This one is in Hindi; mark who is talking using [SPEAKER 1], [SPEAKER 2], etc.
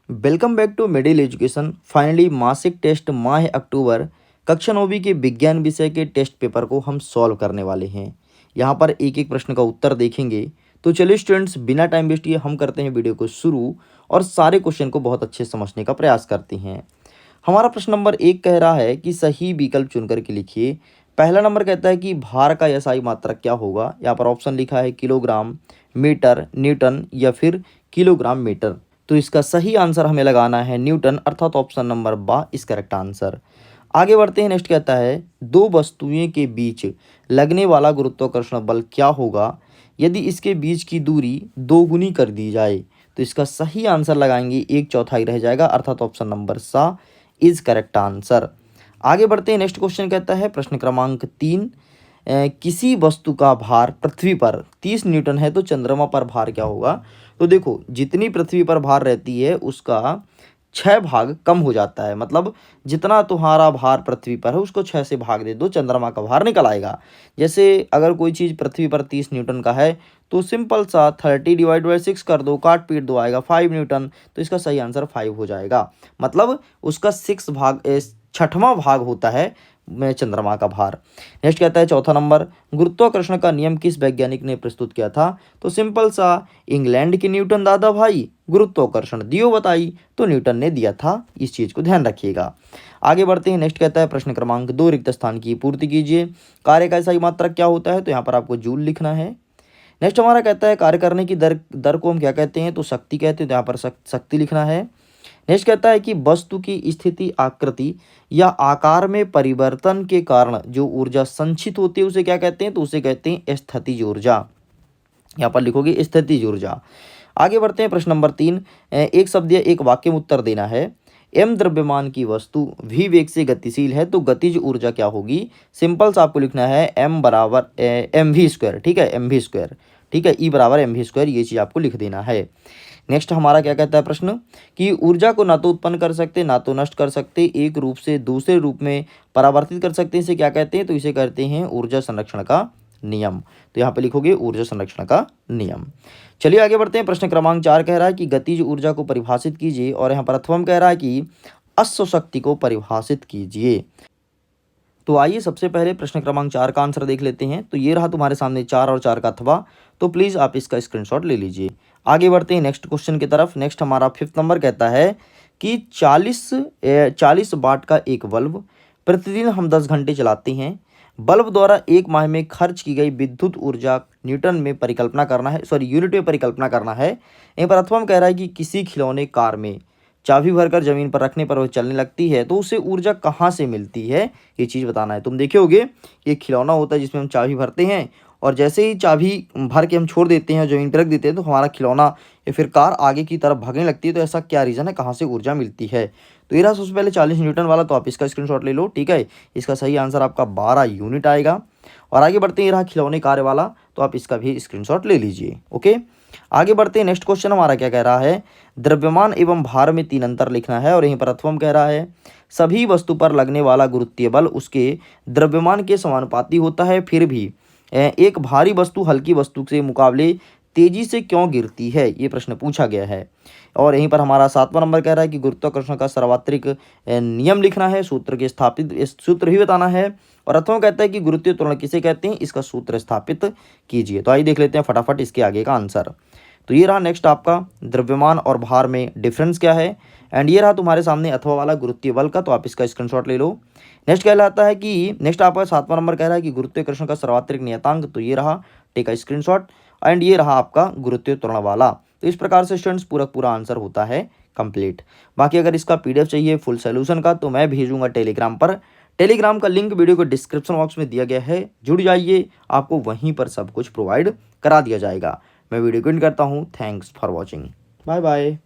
[SPEAKER 1] Welcome back to middle education. Finally मासिक टेस्ट माह अक्टूबर कक्षा 9वीं के विज्ञान विषय के टेस्ट पेपर को हम सॉल्व करने वाले हैं। यहाँ पर एक एक प्रश्न का उत्तर देखेंगे। तो चलिए स्टूडेंट्स, बिना टाइम वेस्ट किए हम करते हैं वीडियो को शुरू और सारे क्वेश्चन को बहुत अच्छे से समझने का प्रयास करते हैं। हमारा प्रश्न नंबर 1 कह रहा है कि सही विकल्प चुन करके लिखिए। पहला नंबर कहता है कि भार का एसआई मात्रक क्या होगा। यहाँ पर ऑप्शन लिखा है किलोग्राम, मीटर, न्यूटन या फिर किलोग्राम मीटर। तो इसका सही आंसर हमें लगाना है न्यूटन, अर्थात ऑप्शन नंबर बा इस करेक्ट आंसर। आगे बढ़ते हैं। नेक्स्ट कहता है दो वस्तुएं के बीच लगने वाला गुरुत्वाकर्षण बल क्या होगा यदि इसके बीच की दूरी दोगुनी कर दी जाए। तो इसका सही आंसर लगाएंगे 1/4 रह जाएगा, अर्थात ऑप्शन नंबर सा इज करेक्ट आंसर। आगे बढ़ते हैं। नेक्स्ट क्वेश्चन कहता है प्रश्न क्रमांक 3, किसी वस्तु का भार पृथ्वी पर 30 न्यूटन है तो चंद्रमा पर भार क्या होगा। तो देखो, जितनी पृथ्वी पर भार रहती है उसका 6 भाग कम हो जाता है। मतलब जितना तुम्हारा भार पृथ्वी पर है उसको 6 से भाग दे दो, चंद्रमा का भार निकल आएगा। जैसे अगर कोई चीज़ पृथ्वी पर 30 न्यूटन का है तो सिंपल सा 30/6 कर दो, काट पीट दो, आएगा 5 न्यूटन। तो इसका सही आंसर 5 हो जाएगा। मतलब उसका 6 भाग 6वां भाग होता है में चंद्रमा का भार। नेक्स्ट कहता है चौथा नंबर, गुरुत्वाकर्षण का नियम किस वैज्ञानिक ने प्रस्तुत किया था। तो सिंपल सा, इंग्लैंड के न्यूटन दादा भाई, गुरुत्वाकर्षण दियो बताई। तो न्यूटन ने दिया था, इस चीज को ध्यान रखिएगा। आगे बढ़ते हैं। नेक्स्ट कहता है प्रश्न क्रमांक 2, रिक्त स्थान की पूर्ति कीजिए। कार्य का सही मात्रक क्या होता है। तो यहाँ पर आपको जूल लिखना है। नेक्स्ट हमारा कहता है कार्य करने की दर को हम क्या कहते हैं। तो शक्ति कहते हैं। तो यहाँ पर शक्ति लिखना है। नेक्स्ट कहता है कि वस्तु की स्थिति, आकृति या आकार में परिवर्तन के कारण जो ऊर्जा संचित होती है उसे क्या कहते हैं। तो उसे कहते हैं स्थितिज ऊर्जा। यहाँ पर लिखोगे स्थितिज ऊर्जा। आगे बढ़ते हैं। प्रश्न नंबर 3, एक शब्द या एक वाक्य में उत्तर देना है। एम द्रव्यमान की वस्तु v वेग से गतिशील है तो गतिज ऊर्जा क्या होगी। सिंपल सा आपको लिखना है m बराबर mv²। ठीक है, mv²। ठीक है, E बराबर mv², ये चीज़ आपको लिख देना है। नेक्स्ट हमारा क्या कहता है प्रश्न कि ऊर्जा को ना तो उत्पन्न कर सकते ना तो नष्ट कर सकते, एक रूप से दूसरे रूप में परावर्तित कर सकते हैं, इसे क्या कहते हैं। तो इसे कहते हैं ऊर्जा संरक्षण का नियम। तो यहाँ पे लिखोगे ऊर्जा संरक्षण का नियम। चलिए आगे बढ़ते हैं। प्रश्न क्रमांक 4 कह रहा है कि गतिज ऊर्जा को परिभाषित कीजिए और यहाँ पर अथवा कह रहा है कि अश्व शक्ति को परिभाषित कीजिए। तो आइए सबसे पहले प्रश्न क्रमांक 4 का आंसर देख लेते हैं। तो ये रहा तुम्हारे सामने 4 और 4 का अथवा। तो प्लीज़ आप इसका स्क्रीनशॉट ले लीजिए। आगे बढ़ते हैं नेक्स्ट क्वेश्चन की तरफ। नेक्स्ट हमारा 5th नंबर कहता है कि 40 वाट का एक बल्ब प्रतिदिन हम 10 घंटे चलाते हैं। बल्ब द्वारा एक माह में खर्च की गई विद्युत ऊर्जा न्यूटन में परिकल्पना करना है, यूनिट में परिकल्पना करना है। यहीं पर अथवा कह रहा है कि किसी खिलौने कार में चाबी भरकर जमीन पर रखने पर वह चलने लगती है तो उसे ऊर्जा कहाँ से मिलती है, ये चीज़ बताना है। तुम देखे होगे ये खिलौना होता है जिसमें हम चाबी भरते हैं और जैसे ही चाबी भर के हम छोड़ देते हैं, जमीन पर रख देते हैं, तो हमारा खिलौना या फिर कार आगे की तरफ भागने लगती है। तो ऐसा क्या रीज़न है, कहाँ से ऊर्जा मिलती है। तो ये रहा सबसे पहले 40 न्यूटन वाला, तो आप इसका स्क्रीनशॉट ले लो। ठीक है, इसका सही आंसर आपका 12 यूनिट आएगा। और आगे बढ़ते हैं, रहा खिलौने कार्य वाला, तो आप इसका भी स्क्रीनशॉट ले लीजिए। ओके, आगे बढ़ते हैं। नेक्स्ट क्वेश्चन हमारा क्या कह रहा है, द्रव्यमान एवं भार में 3 अंतर लिखना है। और यहीं पर अथवा कह रहा है सभी वस्तु पर लगने वाला गुरुत्वीय बल उसके द्रव्यमान के समानुपाती होता है, फिर भी एक भारी वस्तु हल्की वस्तु के मुकाबले तेजी से क्यों गिरती है, ये प्रश्न पूछा गया है। और यहीं पर हमारा 7वां नंबर कह रहा है कि गुरुत्वाकर्षण का सार्वत्रिक नियम लिखना है, सूत्र के स्थापित सूत्र भी बताना है। और अथवा कहता है कि गुरुत्वीय त्वरण किसे कहते हैं, इसका सूत्र स्थापित कीजिए। तो आइए देख लेते हैं फटाफट इसके आगे का आंसर। तो ये रहा नेक्स्ट आपका द्रव्यमान और भार में डिफरेंस क्या है। एंड ये रहा तुम्हारे सामने अथवा वाला गुरुत्वीय बल का, तो आप इसका स्क्रीनशॉट ले लो। नेक्स्ट कहलाता है कि नेक्स्ट आपका 7वां नंबर कह रहा है कि गुरुत्वाकर्षण का सर्वात्रिक नियतांक, तो ये रहा, टेक अ स्क्रीनशॉट। एंड ये रहा आपका गुरुत्वीय त्वरण वाला। तो इस प्रकार से स्टूडेंट्स पूरा आंसर होता है कंप्लीट। बाकी अगर इसका पीडीएफ चाहिए फुल सोल्यूशन का तो मैं भेजूंगा टेलीग्राम पर। टेलीग्राम का लिंक वीडियो को डिस्क्रिप्शन बॉक्स में दिया गया है, जुड़ जाइए, आपको वहीं पर सब कुछ प्रोवाइड करा दिया जाएगा। मैं वीडियो को एंड करता हूँ। Thanks for watching, bye bye.